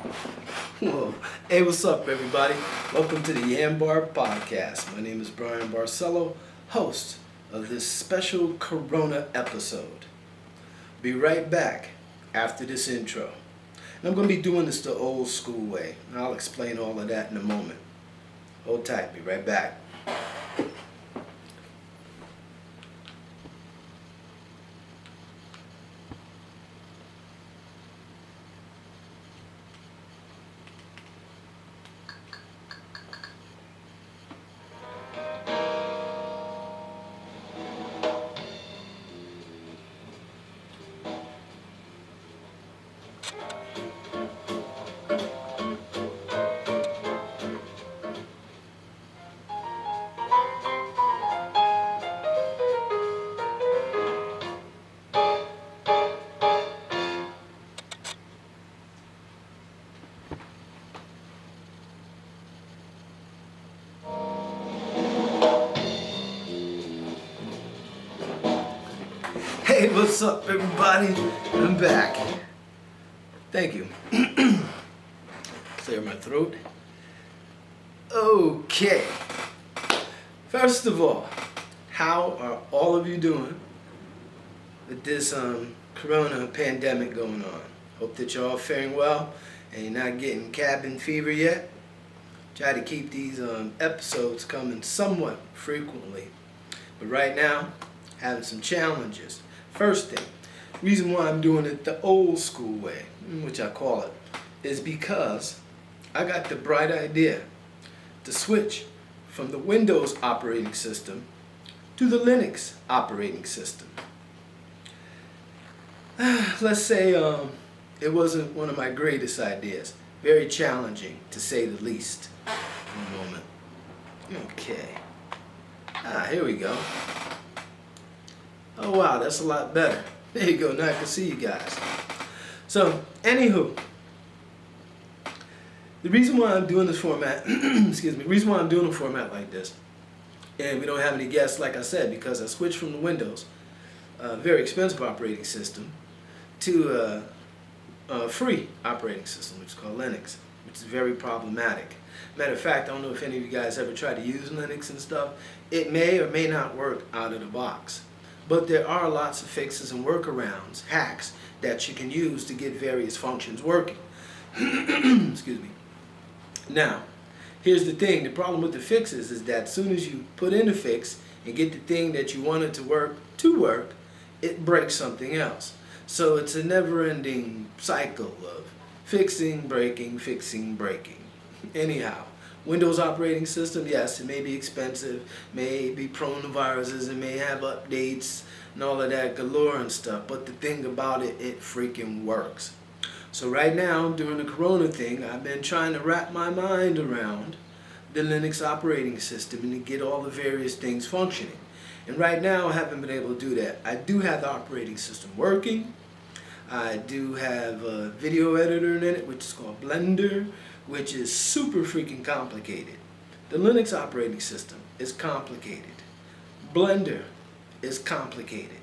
Whoa. Hey, what's up, everybody? Welcome to the YanBar Podcast. My name is Bryan Barcelo, host of this special Corona episode. Be right back after this intro. And I'm going to be doing this the old school way. I'll explain all of that in a moment. Hold tight, be right back. Hey, what's up, everybody? I'm back. Thank you. Clear my throat. Okay. First of all, how are all of you doing with this corona pandemic going on? Hope that you're all faring well and you're not getting cabin fever yet. Try to keep these episodes coming somewhat frequently. But right now, having some challenges. First thing, reason why I'm doing it the old school way, which I call it, is because I got the bright idea to switch from the Windows operating system to the Linux operating system. Let's say it wasn't one of my greatest ideas. Very challenging, to say the least. One moment. Okay. Here we go. Oh wow, that's a lot better. There you go, now I can see you guys. So, anywho, the reason why I'm doing this format, the reason why I'm doing a format like this, and we don't have any guests, like I said, because I switched from the Windows, very expensive operating system, to a free operating system, which is called Linux, which is very problematic. Matter of fact, I don't know if any of you guys ever tried to use Linux and stuff. It may or may not work out of the box. But there are lots of fixes and workarounds, hacks, that you can use to get various functions working. Excuse me. Now, here's the thing. The problem with the fixes is that as soon as you put in a fix and get the thing that you wanted to work, it breaks something else. So it's a never-ending cycle of fixing, breaking, fixing, breaking. Anyhow. Windows operating system, yes, it may be expensive, may be prone to viruses, it may have updates and all of that galore and stuff, but the thing about it, it freaking works. So right now, during the corona thing, I've been trying to wrap my mind around the Linux operating system and to get all the various things functioning. And right now, I haven't been able to do that. I do have the operating system working. I do have a video editor in it, which is called Blender, which is super freaking complicated. The Linux operating system is complicated. Blender is complicated.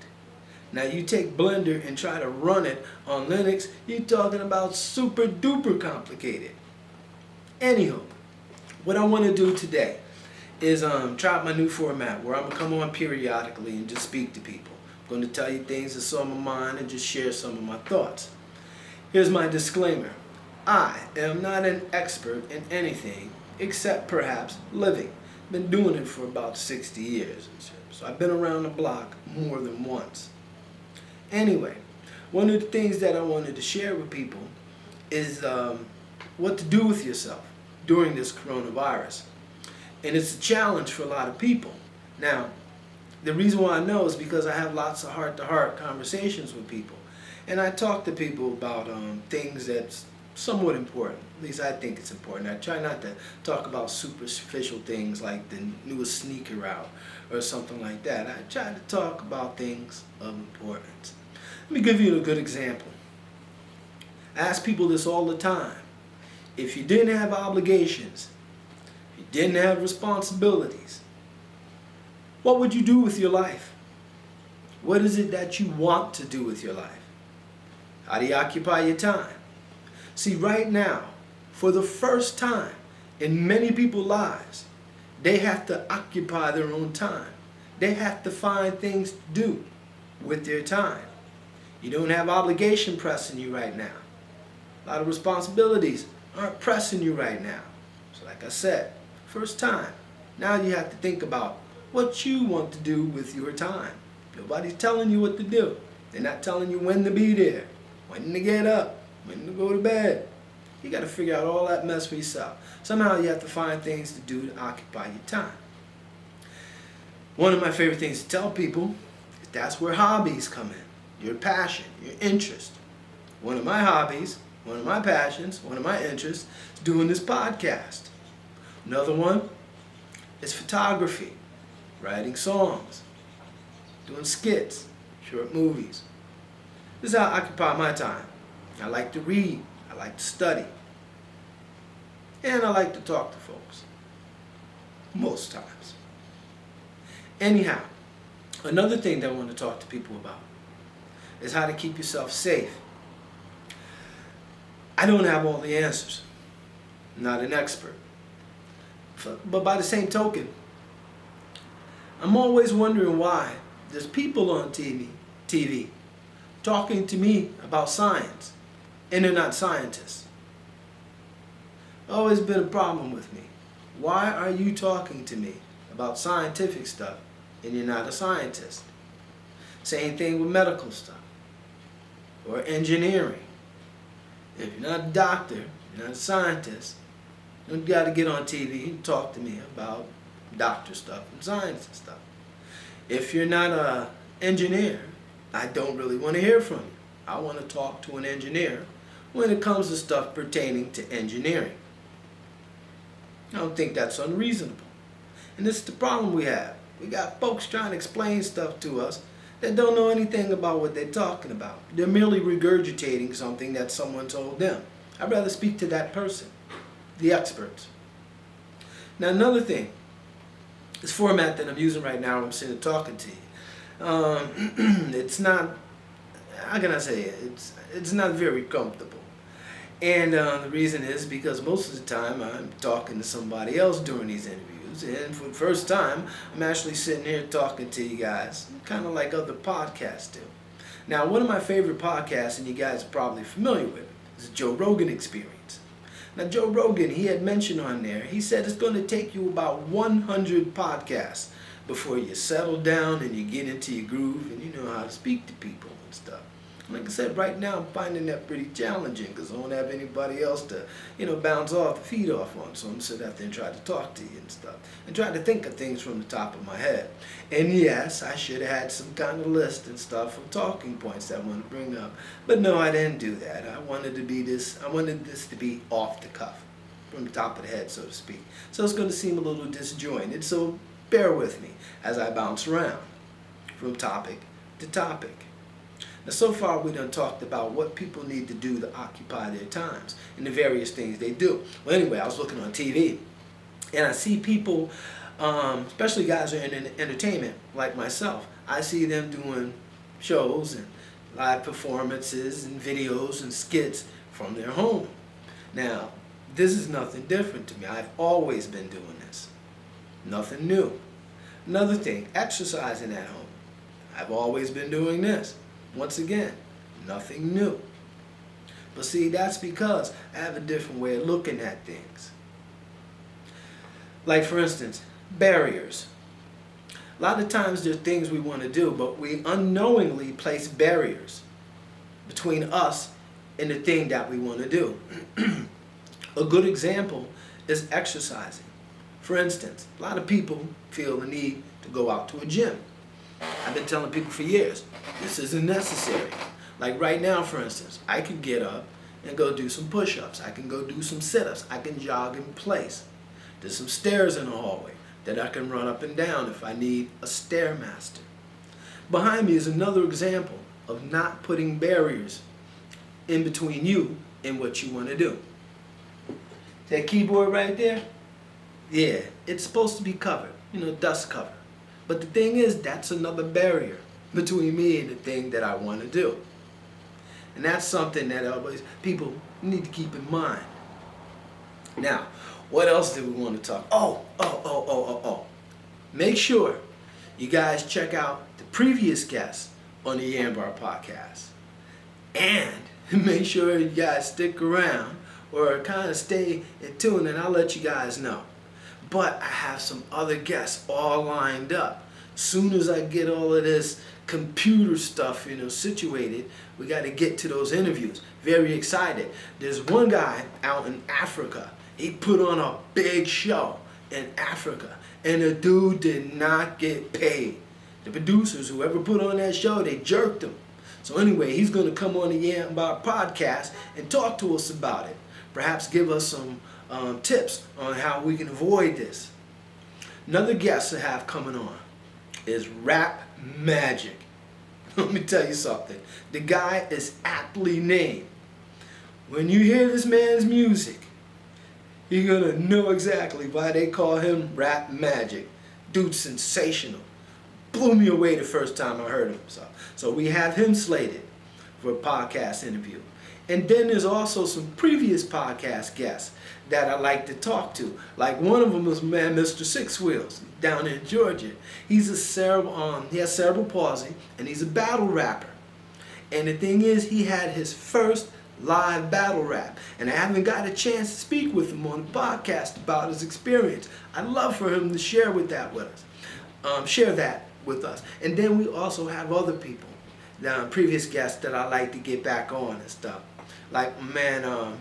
Now you take Blender and try to run it on Linux, you're talking about super duper complicated. Anywho, what I want to do today is try out my new format where I'm going to come on periodically and just speak to people. I'm going to tell you things that's on my mind and just share some of my thoughts. Here's my disclaimer. I am not an expert in anything except perhaps living. Been doing it for about 60 years. So I've been around the block more than once. Anyway, one of the things that I wanted to share with people is what to do with yourself during this coronavirus. And it's a challenge for a lot of people. Now, the reason why I know is because I have lots of heart-to-heart conversations with people. And I talk to people about things that's somewhat important. At least I think it's important. I try not to talk about superficial things like the newest sneaker out or something like that. I try to talk about things of importance. Let me give you a good example. I ask people this all the time. If you didn't have obligations, if you didn't have responsibilities, what would you do with your life? What is it that you want to do with your life? How do you occupy your time? See, right now, for the first time in many people's lives, they have to occupy their own time. They have to find things to do with their time. You don't have obligation pressing you right now. A lot of responsibilities aren't pressing you right now. So like I said, first time. Now you have to think about what you want to do with your time. Nobody's telling you what to do. They're not telling you when to be there, when to get up, when to go to bed. You got to figure out all that mess for yourself. Somehow you have to find things to do to occupy your time. One of my favorite things to tell people is that's where hobbies come in. Your passion, your interest. One of my hobbies, one of my passions, one of my interests is doing this podcast. Another one is photography, writing songs, doing skits, short movies. This is how I occupy my time. I like to read, I like to study, and I like to talk to folks. Most times. Anyhow, another thing that I want to talk to people about is how to keep yourself safe. I don't have all the answers. I'm not an expert. But by the same token, I'm always wondering why there's people on TV talking to me about science, and they're not scientists. Always been a problem with me. Why are you talking to me about scientific stuff and you're not a scientist? Same thing with medical stuff or engineering. If you're not a doctor, you're not a scientist, you got to get on TV and talk to me about doctor stuff and science and stuff. If you're not an engineer, I don't really want to hear from you. I want to talk to an engineer when it comes to stuff pertaining to engineering. I don't think that's unreasonable. And this is the problem we have. We got folks trying to explain stuff to us that don't know anything about what they're talking about. They're merely regurgitating something that someone told them. I'd rather speak to that person, the experts. Now another thing, this format that I'm using right now, I'm sitting talking to you, it's not, how can I say it? It's not very comfortable. And the reason is because most of the time I'm talking to somebody else during these interviews, and for the first time I'm actually sitting here talking to you guys, kind of like other podcasts do. Now one of my favorite podcasts, and you guys are probably familiar with it, is the Joe Rogan Experience. Now Joe Rogan, he had mentioned on there, he said it's going to take you about 100 podcasts before you settle down and you get into your groove and you know how to speak to people and stuff. Like I said, right now I'm finding that pretty challenging because I don't have anybody else to, bounce off the feed off on. So I'm going to sit out there and try to talk to you and stuff. And try to think of things from the top of my head. And yes, I should have had some kind of list and stuff of talking points that I want to bring up. But no, I didn't do that. I wanted this to be off the cuff, from the top of the head, so to speak. So it's going to seem a little disjointed. So bear with me as I bounce around from topic to topic. Now, so far we done talked about what people need to do to occupy their times and the various things they do. Well, anyway, I was looking on TV, and I see people, especially guys who are in entertainment like myself, I see them doing shows and live performances and videos and skits from their home. Now, this is nothing different to me. I've always been doing this. Nothing new. Another thing, exercising at home. I've always been doing this. Once again, nothing new. But see, that's because I have a different way of looking at things. Like for instance, barriers. A lot of times there's things we want to do, but we unknowingly place barriers between us and the thing that we want to do. A good example is exercising. For instance, a lot of people feel the need to go out to a gym. I've been telling people for years, this isn't necessary. Like right now, for instance, I could get up and go do some push-ups. I can go do some sit-ups. I can jog in place. There's some stairs in the hallway that I can run up and down if I need a stairmaster. Behind me is another example of not putting barriers in between you and what you want to do. That keyboard right there, yeah, it's supposed to be covered, dust covered. But the thing is, that's another barrier between me and the thing that I want to do. And that's something that always people need to keep in mind. Now, what else do we want to talk? Oh. Make sure you guys check out the previous guests on the YanBar Podcast. And make sure you guys stick around or kind of stay in tune, and I'll let you guys know. But I have some other guests all lined up. Soon as I get all of this computer stuff, situated, we got to get to those interviews. Very excited. There's one guy out in Africa. He put on a big show in Africa, and the dude did not get paid. The producers, whoever put on that show, they jerked him. So anyway, he's going to come on the YanBar Podcast and talk to us about it. Perhaps give us some tips on how we can avoid this. Another guest I have coming on is Rap Magic. Let me tell you something. The guy is aptly named. When you hear this man's music, you're going to know exactly why they call him Rap Magic. Dude's sensational. Blew me away the first time I heard him. So we have him slated for a podcast interview. And then there's also some previous podcast guests that I like to talk to. Like one of them was Mr. Six Wheels down in Georgia. He has cerebral palsy, and he's a battle rapper. And the thing is, he had his first live battle rap, and I haven't got a chance to speak with him on the podcast about his experience. I'd love for him to share that with us. And then we also have other people, previous guests that I like to get back on and stuff. Like Mr.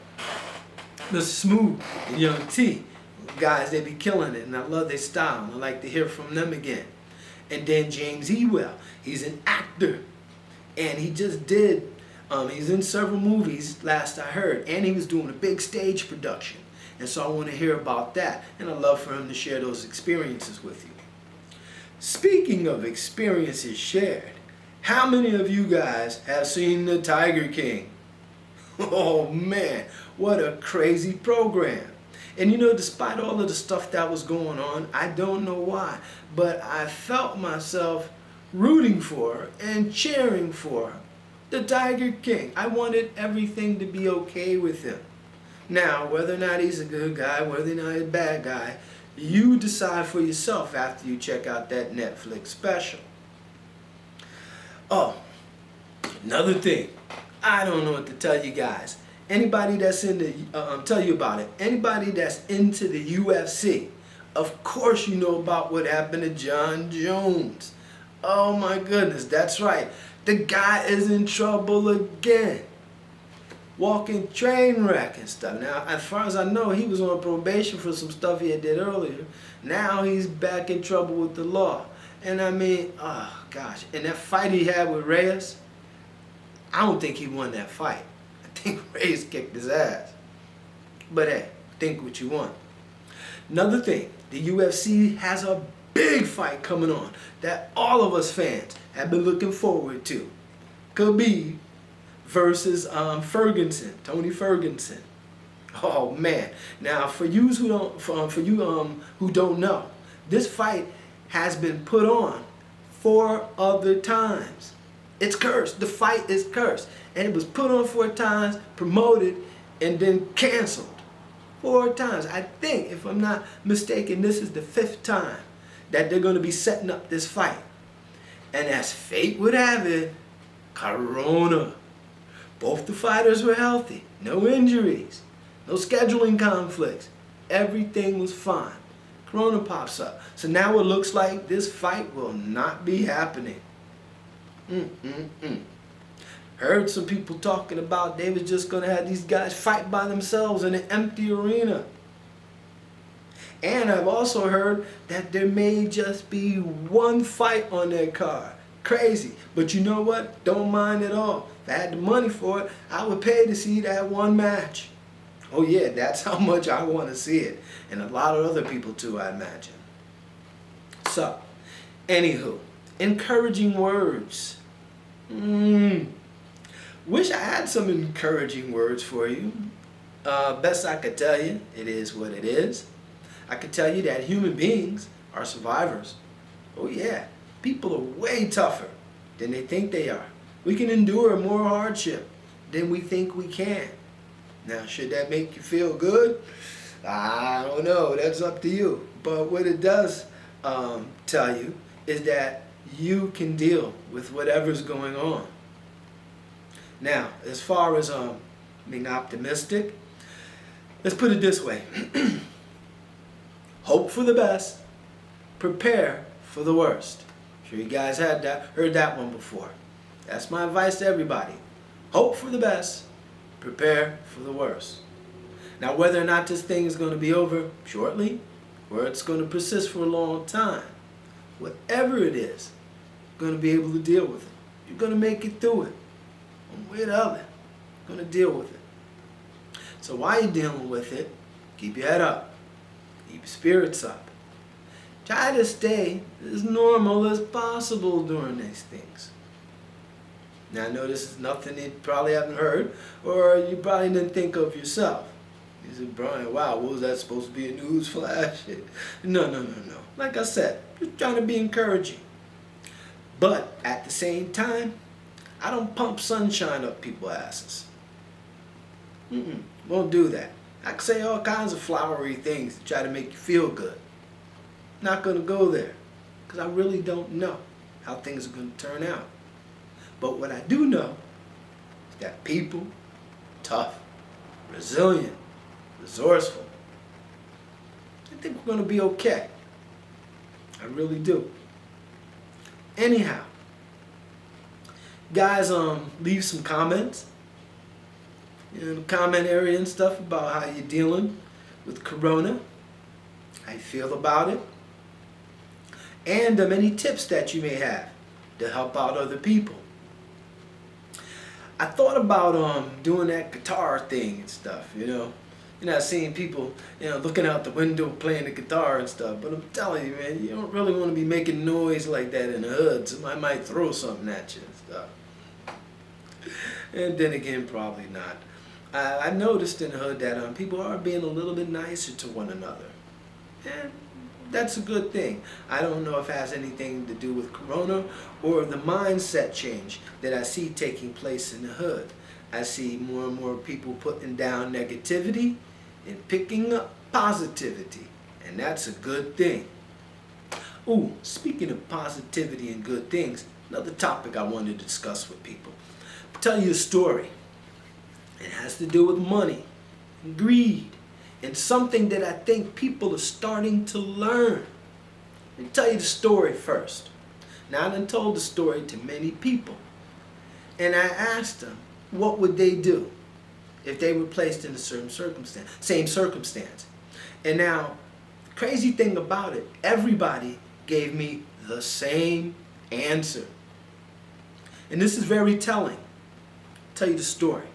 Smooth and Young T, guys, they be killing it, and I love their style, and I like to hear from them again. And then James Ewell, he's an actor, and he just did, he's in several movies, last I heard, and he was doing a big stage production. And so I want to hear about that, and I'd love for him to share those experiences with you. Speaking of experiences shared, how many of you guys have seen The Tiger King? Oh man, what a crazy program. And despite all of the stuff that was going on, I don't know why, but I felt myself rooting for and cheering for the Tiger King. I wanted everything to be okay with him. Now, whether or not he's a good guy, whether or not he's a bad guy, you decide for yourself after you check out that Netflix special. Oh, another thing. I don't know what to tell you guys. Anybody that's tell you about it. Anybody that's into the UFC, of course you know about what happened to John Jones. Oh my goodness, that's right. The guy is in trouble again. Walking train wreck and stuff. Now, as far as I know, he was on probation for some stuff he had did earlier. Now he's back in trouble with the law. And I mean, oh gosh. And that fight he had with Reyes, I don't think he won that fight. I think Reyes kicked his ass. But hey, think what you want. Another thing, the UFC has a big fight coming on that all of us fans have been looking forward to. Khabib versus Tony Ferguson. Oh man! Now, for you who don't know, this fight has been put on 4 other times. It's cursed. The fight is cursed, and it was put on 4 times, promoted, and then canceled 4 times. I think, if I'm not mistaken, this is the 5th time that they're going to be setting up this fight. And as fate would have it, Corona. Both the fighters were healthy, no injuries, no scheduling conflicts. Everything was fine. Corona pops up. So now it looks like this fight will not be happening. Heard some people talking about they was just going to have these guys fight by themselves in an empty arena. And I've also heard that there may just be 1 fight on their card. Crazy. But you know what? Don't mind at all. If I had the money for it, I would pay to see that 1 match. Oh yeah, that's how much I want to see it. And a lot of other people too, I imagine. So, anywho, encouraging words. Wish I had some encouraging words for you. Best I could tell you, it is what it is. I could tell you that human beings are survivors. Oh yeah, people are way tougher than they think they are. We can endure more hardship than we think we can. Now, should that make you feel good? I don't know. That's up to you. But what it does tell you is that you can deal with whatever's going on. Now, as far as being optimistic, let's put it this way. Hope for the best, prepare for the worst. I'm sure you guys heard that one before. That's my advice to everybody. Hope for the best, prepare for the worst. Now, whether or not this thing is going to be over shortly, or it's going to persist for a long time, whatever it is, you're going to be able to deal with it. You're going to make it through it. One way or the other, you're going to deal with it. So while you're dealing with it, keep your head up. Keep your spirits up. Try to stay as normal as possible during these things. Now, I know this is nothing you probably haven't heard, or you probably didn't think of yourself. You said, Bryan, wow, what was that supposed to be, a news flash? No. Like I said, just trying to be encouraging. But at the same time, I don't pump sunshine up people's asses. Won't do that. I can say all kinds of flowery things to try to make you feel good. Not going to go there, because I really don't know how things are going to turn out. But what I do know is that people, tough, resilient, resourceful, I think we're going to be okay. I really do. Anyhow, guys, leave some comments in the comment area and stuff about how you're dealing with Corona, how you feel about it, and any tips that you may have to help out other people. I thought about doing that guitar thing and stuff, you know. You're not seeing people, looking out the window playing the guitar and stuff. But I'm telling you, man, you don't really want to be making noise like that in the hood. Somebody might throw something at you and stuff. And then again, probably not. I noticed in the hood that people are being a little bit nicer to one another. And that's a good thing. I don't know if it has anything to do with Corona or the mindset change that I see taking place in the hood. I see more and more people putting down negativity and picking up positivity. And that's a good thing. Ooh, speaking of positivity and good things, another topic I wanted to discuss with people. I'll tell you a story. It has to do with money and greed and something that I think people are starting to learn. Let me tell you the story first. Now, I done told the story to many people. And I asked them, what would they do if they were placed in a certain circumstance, same circumstance? And now, the crazy thing about it, everybody gave me the same answer. And this is very telling. I'll tell you the story.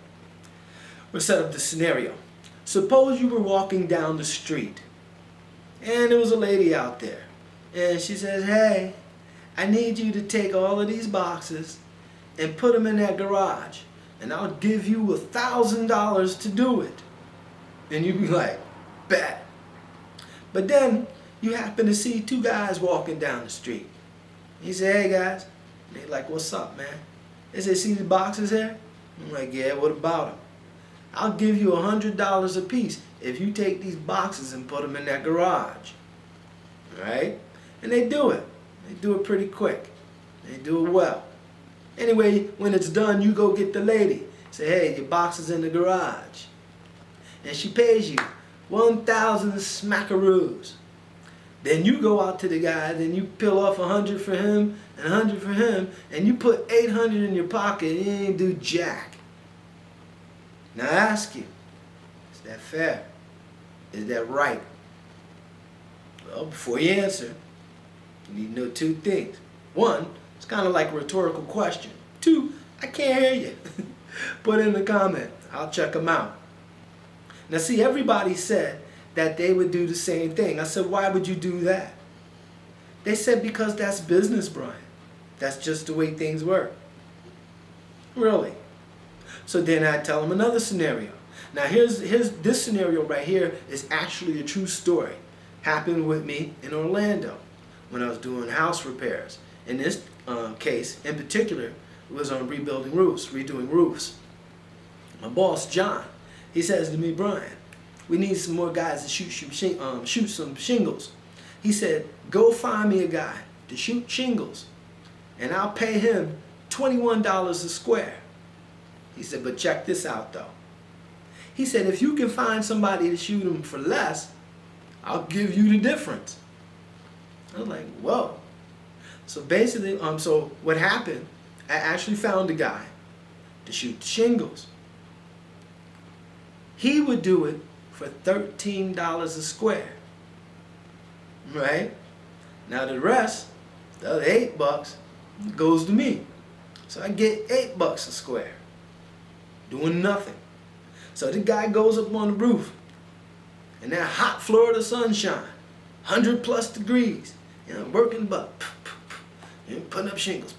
We'll set up the scenario. Suppose you were walking down the street and there was a lady out there and she says, hey, I need you to take all of these boxes and put them in that garage and I'll give you $1,000 to do it. And you'd be like, bet. But then you happen to see two guys walking down the street. You say, hey guys. And they're like, what's up, man? They say, see the boxes here? I'm like, yeah, what about them? I'll give you $100 a piece if you take these boxes and put them in that garage. Right? And they do it. They do it pretty quick. They do it well. Anyway, when it's done, you go get the lady. Say, hey, your box is in the garage. And she pays you 1,000 smackaroos. Then you go out to the guy, then you peel off 100 for him and 100 for him, and you put 800 in your pocket and you ain't do jack. Now I ask you, is that fair? Is that right? Well, before you answer, you need to know two things. One, it's kind of like a rhetorical question. Two, I can't hear you. Put in the comment. I'll check them out. Now see, everybody said that they would do the same thing. I said, why would you do that? They said, because that's business, Bryan. That's just the way things work. Really? So then I tell them another scenario. Now here's this scenario right here is actually a true story. Happened with me in Orlando when I was doing house repairs. In this case, in particular, it was on rebuilding roofs, redoing roofs. my boss, John, he says to me, Bryan, we need some more guys to shoot some shingles. He said, go find me a guy to shoot shingles, and I'll pay him $21 a square. He said, but check this out though. He said, if you can find somebody to shoot them for less, I'll give you the difference. I was like, whoa. So basically, so what happened, I actually found a guy to shoot the shingles. He would do it for $13 a square. Right? Now the rest, the other $8, goes to me. So I get $8 a square. Doing nothing. So the guy goes up on the roof. In that hot Florida sunshine, 100+ degrees, you know, working butt, putting up shingles,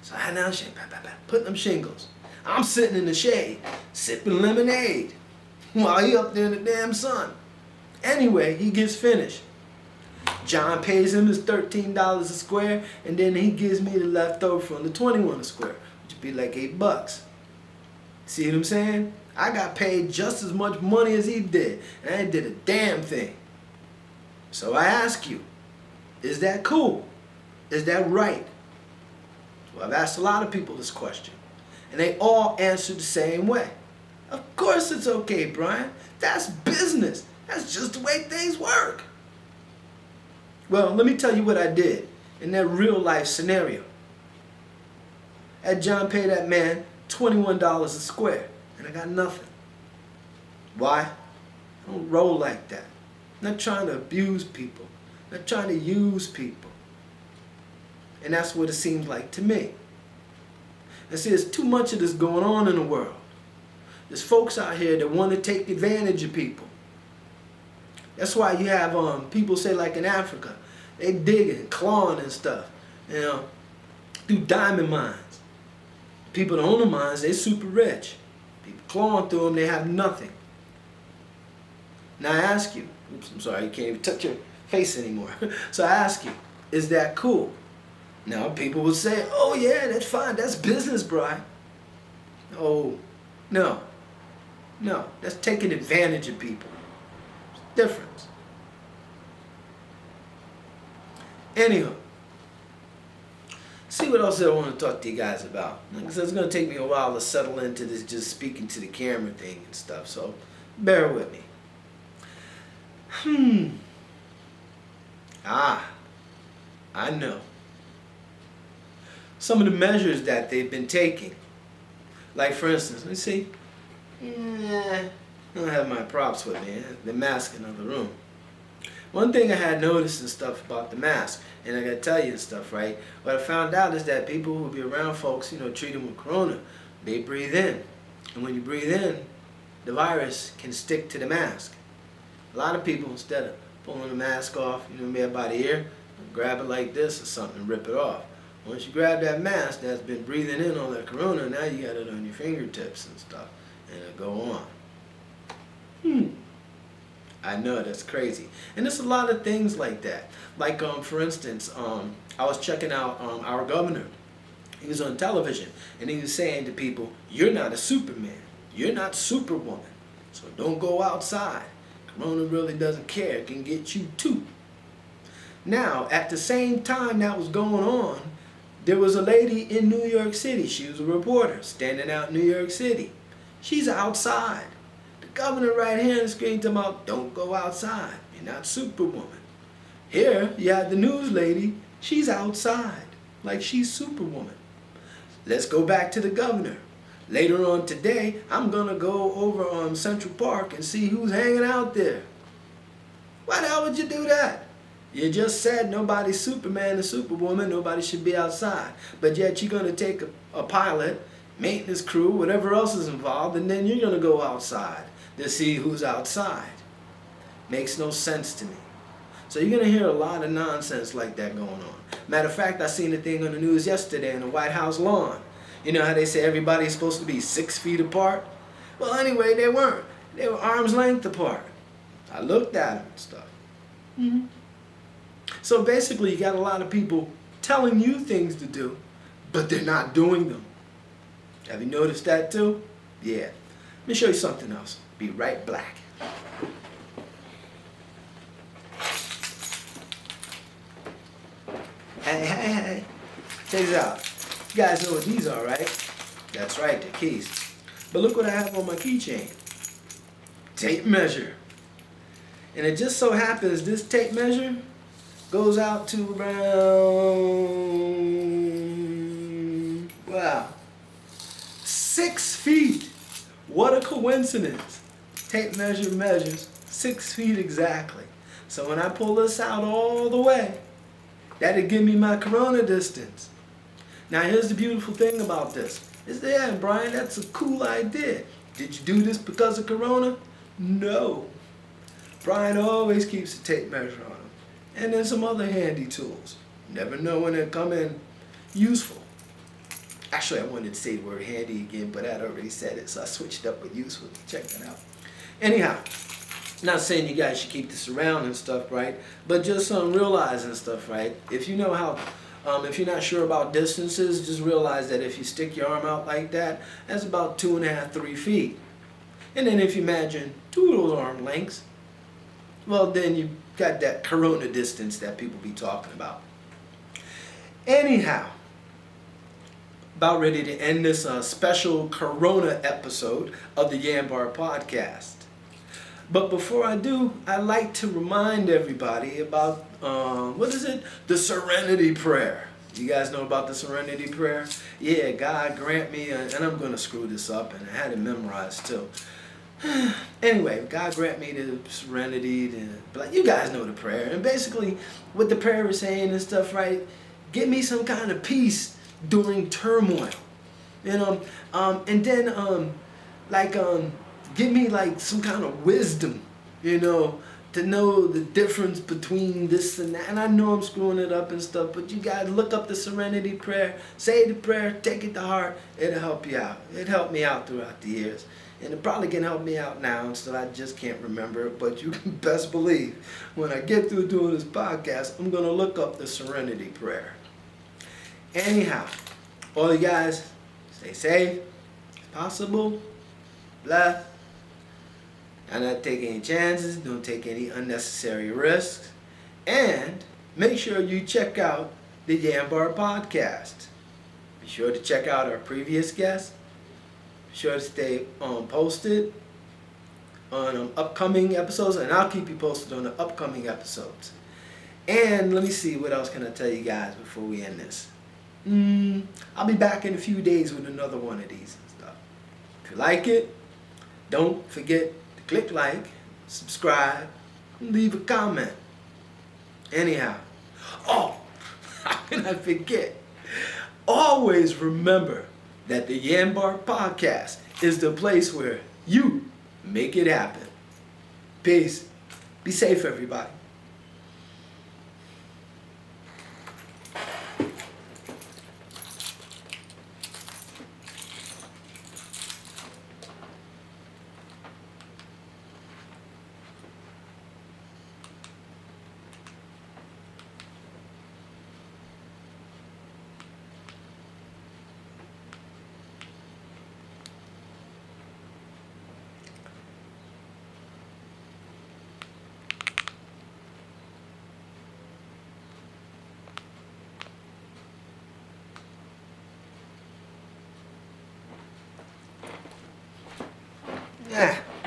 So I had down shingles, putting up shingles. I'm sitting in the shade, sipping lemonade, while he up there in the damn sun. Anyway, he gets finished. John pays him his $13 a square, and then he gives me the leftover from the $21 a square, which would be like $8. See what I'm saying? I got paid just as much money as he did, and I did a damn thing. So I ask you, is that cool? Is that right? Well, I've asked a lot of people this question, and they all answered the same way. Of course it's okay, Bryan. That's business. That's just the way things work. Well, let me tell you what I did in that real life scenario. I had John pay that man $21 a square, and I got nothing. Why? I don't roll like that. I'm not trying to abuse people. I'm not trying to use people. And that's what it seems like to me. And see, there's too much of this going on in the world. There's folks out here that want to take advantage of people. That's why you have people say, like in Africa, they digging, clawing and stuff, you know, through diamond mines. People that own the mines, they super rich. People clawing through them, they have nothing. Now I ask you, oops, I'm sorry, you can't even touch your face anymore. So I ask you, is that cool? Now people will say, oh yeah, that's fine, that's business, Bryan. Oh, no, that's taking advantage of people. It's different. Anyhow, see what else I want to talk to you guys about. Like I said, it's going to take me a while to settle into this just speaking to the camera thing and stuff, so bear with me. I know. Some of the measures that they've been taking. Like for instance, let me see. I don't have my props with me. The mask in the other room. One thing I had noticed and stuff about the mask, and I gotta tell you and stuff, right? What I found out is that people who be around folks, you know, treat them with corona, they breathe in. And when you breathe in, the virus can stick to the mask. A lot of people, instead of pulling the mask off, you know, maybe by the ear, grab it like this or something and rip it off. Once you grab that mask that's been breathing in all that corona, now you got it on your fingertips and stuff, and it'll go on. I know, that's crazy. And there's a lot of things like that. Like, for instance, I was checking out our governor. He was on television, and he was saying to people, you're not a Superman. You're not Superwoman. So don't go outside. Corona really doesn't care. It can get you too. Now, at the same time that was going on, there was a lady in New York City. She was a reporter standing out in New York City. She's outside. The governor right here on the screen talking about, don't go outside. You're not Superwoman. Here, you have the news lady. She's outside, like she's Superwoman. Let's go back to the governor. Later on today, I'm going to go over on Central Park and see who's hanging out there. Why the hell would you do that? You just said nobody's Superman or Superwoman, nobody should be outside. But yet you're going to take a pilot, maintenance crew, whatever else is involved, and then you're going to go outside to see who's outside. Makes no sense to me. So you're going to hear a lot of nonsense like that going on. Matter of fact, I seen a thing on the news yesterday on the White House lawn. You know how they say everybody's supposed to be 6 feet apart? Well, anyway, they weren't. They were arm's length apart. I looked at them and stuff. So basically, you got a lot of people telling you things to do, but they're not doing them. Have you noticed that too? Yeah. Let me show you something else. Be right back. Hey. Check this out. You guys know what these are, right? That's right, they're keys. But look what I have on my keychain. Tape measure. And it just so happens this tape measure goes out to around, wow, 6 feet. What a coincidence. Tape measure measures 6 feet exactly. So when I pull this out all the way, that'll give me my corona distance. Now here's the beautiful thing about this. Is that, yeah, Bryan, that's a cool idea. Did you do this because of corona? No. Bryan always keeps a tape measure on him. And then some other handy tools. Never know when they come in useful. Actually, I wanted to say the word handy again, but I'd already said it, so I switched up with useful. Check that out. Anyhow, not saying you guys should keep this around and stuff, right? But just realizing stuff, right? If you know how, if you're not sure about distances, just realize that if you stick your arm out like that, that's about 2.5, 3 feet. And then if you imagine 2 of those arm lengths, well, then you got that corona distance that people be talking about. Anyhow, about ready to end this special corona episode of the YanBar Podcast. But before I do, I'd like to remind everybody about, what is it? The Serenity Prayer. You guys know about the Serenity Prayer? Yeah, God grant me, and I'm going to screw this up, and I had it memorized too. Anyway, God grant me the serenity, but you guys know the prayer. And basically, what the prayer is saying and stuff, right? Give me some kind of peace during turmoil, you know, and then give me like some kind of wisdom, you know, to know the difference between this and that. And I know I'm screwing it up and stuff, but you guys look up the Serenity Prayer, say the prayer, take it to heart. It'll help you out. It helped me out throughout the years. And it probably can help me out now, so I just can't remember it. But you can best believe, when I get through doing this podcast, I'm going to look up the Serenity Prayer. Anyhow, all you guys, stay safe, if possible, blessed. Do not take any chances, don't take any unnecessary risks. And make sure you check out the YanBar Podcast. Be sure to check out our previous guests. Sure to stay posted on upcoming episodes, and I'll keep you posted on the upcoming episodes. And let me see, what else can I tell you guys before we end this? I'll be back in a few days with another one of these and stuff. If you like it, don't forget to click like, subscribe, and leave a comment. Anyhow, how can I forget? Always remember that the YanBar Podcast is the place where you make it happen. Peace. Be safe, everybody. Yeah.